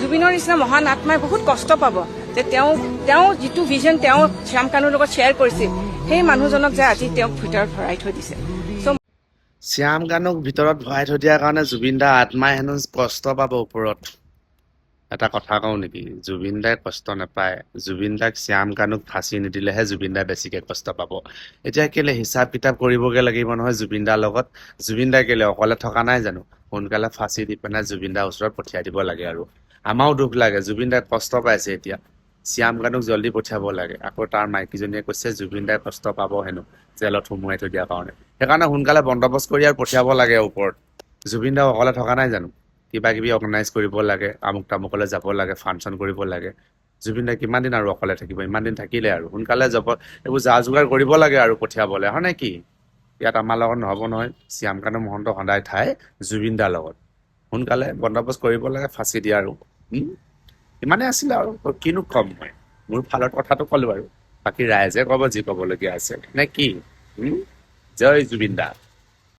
জুবিনৰ নিচিনা মহান আত্মাই বহুত কষ্ট পাব যে তেওঁ যিটো ভিজন তেওঁ শ্যাম কানুৰ লগত শ্বেয়াৰ কৰিছিল সেই মানুহজনক যে আজি তেওঁক ভিতৰত ভৰাই থৈ দিছে। শ্যাম কানুক ভিতৰত ভৰাই থৈ দিয়াৰ কাৰণে জুবিন দাৰ আত্মাই হেনো কষ্ট পাব ওপৰত। এটা কথা কওঁ নেকি, জুবিন দাই কষ্ট নাপায়। জুবিন দাক শ্যাম কানুক ফাঁচি নিদিলেহে জুবিন দাই বেছিকে কষ্ট পাব। এতিয়া কেলে হিচাপ কিতাপ কৰিবগে লাগিব নহয় জুবিন দাৰ লগত। জুবিন দাই কেলে অকলে থকা নাই জানো? সোনকালে ফাঁচি দি পেলাই জুবিন দাৰ ওচৰত পঠিয়াই দিব লাগে। আৰু আমাৰো দুখ লাগে, জুবিন দাই কষ্ট পাইছে। এতিয়া শ্যাম কানুক জল্দি পঠিয়াব লাগে। আকৌ তাৰ মাইকীজনীয়ে কৈছে জুবিন দাই কষ্ট পাব হেনো জেলত সোমোৱাই থৈ দিয়াৰ কাৰণে। সেইকাৰণে সোনকালে বন্দবস্ত কৰি আৰু পঠিয়াব লাগে ওপৰত। জুবিন দাও অকলে থকা নাই জানো? কিবা কিবি অৰ্গেনাইজ কৰিব লাগে, আমুক তামুকলৈ যাব লাগে, ফাংচন কৰিব লাগে। জুবিন দাই কিমান দিন আৰু অকলে থাকিব? ইমান দিন থাকিলে আৰু সোনকালে যাব, এইবোৰ যা যোগাৰ কৰিব লাগে আৰু পঠিয়াবলৈ, হয় নে কি? ইয়াত আমাৰ লগত নহ'ব নহয়। শ্যাম কানু মহন্ত সদায় ঠাই জুবিন দাৰ লগত। সোনকালে বন্দবস্ত কৰিব লাগে, ফাঁচি দিয়া আৰু ইমানেই আছিলে আৰু কিনো কম। মই মোৰ ফালৰ কথাটো ক'লো আৰু বাকী ৰাইজে ক'ব যি ক'বলগীয়া আছে নে কি? জয় জুবিন দা।